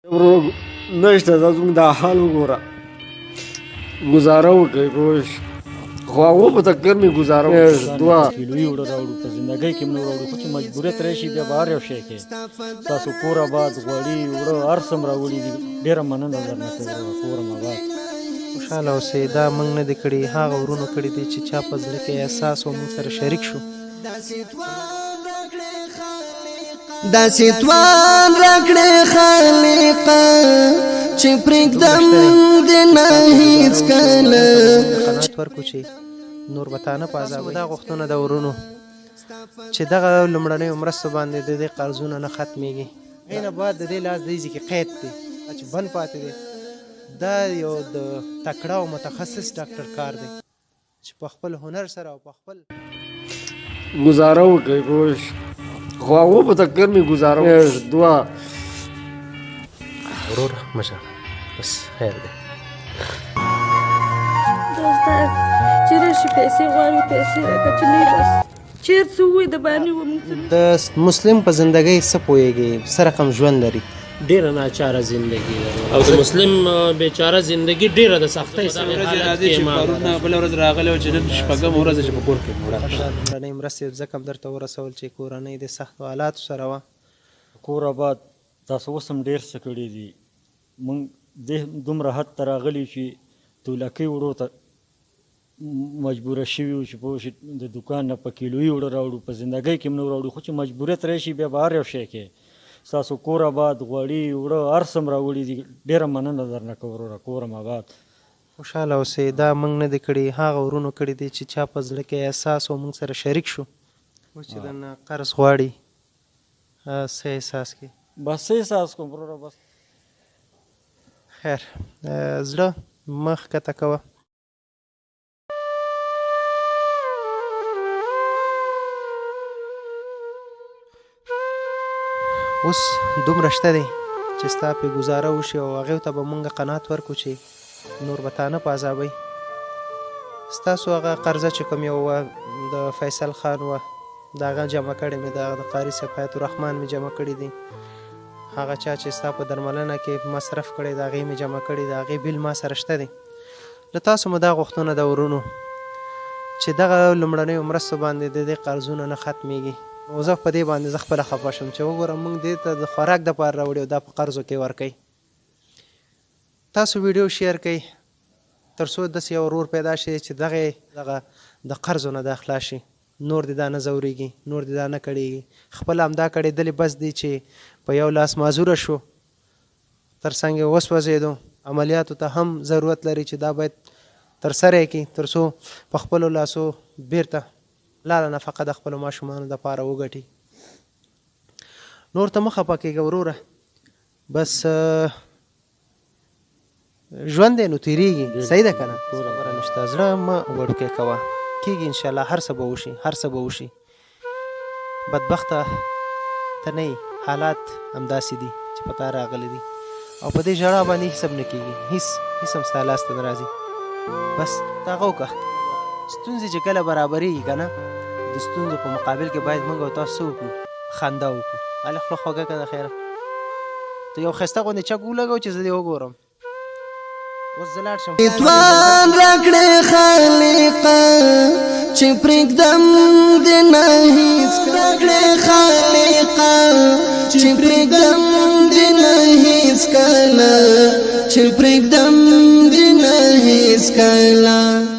ورور نشته دا زموږ دا حال وګوره ګزاره وکړئ پوه شو خو هغو په تقدیر مې ګزاره وکړه دوه کیلویي وړه راوړو په زندګۍ کې هم نه راوړو خو چې مجبوریت راشي بیا به هر یو شی کې ستاسو کور آباد غوړي وړه هر څه م راوړي دي ډېره مننه درنه کوم کور م آباد خوشحاله اوسئ دا موږ نه دي کړي هغه ورونو کړي دي چې چا په زړه کې احساس و موږ سره شریک شو داسې توان راکړې خالقه چې پرېږدم دې نه هېڅکله قناعت ورکړو چې نور به تا نه په عذابوي دا غوښتنه د ورونو چې دغه لومړنیو مرستو باندې د دې قرضونه نه ختمېږي هغې نه بعد د دې لاس دی چې قید دی چې بند پاتې دی دا یو د تکړه او متخصص ډاکټر کار دی چې په خپل هنر سره او په خپل ګزاره وکړئ پوه شو خو هغو په تقدیر مې ګزاره وکړه دوه ورور مشه بس خیر دی دوسته چې راشي پیسې غواړي پیسې راکړه چې نه بس چېرته څه ووایي د باندې وموږ د مسلم په زندګۍ څه پوهېږي څه رقم ژوند لري ډیره ناچاره زندگی او د مسلم بیچاره زندگی ډیره د سختۍ سره حالت کې ما بل ورځ راغلی و چې نن شپږم ورځ چې په کور کې مړه لومړنۍ مرستې ځکه هم درته ورسول چې کورنۍ د سختو حالاتو سره وه کور آباد تاسو اوس هم ډېر څه کړي دي موږ دې دومره حد ته راغلي چې تولکۍ وړو ته مجبوره شوي وو چې پوه شي د دوکان نه په کیلویي وړه راوړو په زندګۍ کې هم نه راوړو خو چې مجبوریت راشي بیا به هر یو شی کې ستاسو کور آباد غوړي وړه هر څه م راوړي دي ډېره مننه درنه کوم وروره کور م آباد خوشحاله اوسئ دا موږ نه دي کړي هغه ورونو کړي دي چې چا په زړه کې احساس و موږ سره شریک شو اوس چې درنه قرض غواړي څه احساس کې بس څه احساس کوم وروره بس خیر زړه مخ ښکته کوه اوس دومره شته دی چې ستا پې ګزاره وشي او هغې ته به مونږ قناعت ورکړو چې نور به تا نه په عذابوي ستاسو هغه قرضه چې کوم یو وه د فیصل خان وه د هغه جمع کړې مې د قاري صاحب حیات الرحمن مې جمع کړي دي هغه چا چې ستا په درملنه کې مصرف کړی د هغې مې جمع کړي د هغې بیل ما سره شته دی له تاسو مو دا غوښتنه د ورونو چې دغه لومړنیو مرستو باندې د دې قرضونه نه ختمېږي نو زه په دې باندې زه خپله خفه شم چې وګورم موږ دې ته د خوراک دپاره راوړي او دا په قرضو کې ورکوي تاسو ویډیو شیر کوئ تر څو داسې یو ورور پیدا شي چې دغه د قرضو نه دا خلاص شي نور دې دا نه ځورېږي نور دې دا نه کړېږي خپله همدا کړېدلې بس دی چې په یو لاس معذوره شو تر څنګ یې وسوځېدو عملیاتو ته هم ضرورت لري چې دا باید ترسره یې کړي تر څو په خپلو لاسو بیرته لاله نفقه د خپلو ماشومانو دپاره وګټي نور ته مه خفه کېږه وروره بس ژوند دی نو تېرېږي صحیح ده که نه خبره نشته زړه مه وړوکی کوه کېږي انشاءالله هر څه به وشي هر څه به وشي بدبخته ته نه حالات همداسې دي چې په تا راغلي دي او په دې ژړا باندې هېڅ هم نه کېږي هېڅ هم ستا لاسته نه راځي بس ته هغه وکړه ستونزې چې کله برابرېږي که نه د ستونزو په مقابل کې باید موږ او تاسو څه وکړو خندا وکړو هلې خوله خوږه که د خیره ته یو ښایسته غوندې چک ولګوه چې زه دې وګورم اوس زه لاړ شم توان راکړې خالقه چې پرېږدم دې نه هېڅکله راکړې خالقه چې پرېږدم دې نه هېڅکله چې پرېږدم دې نه هېڅکله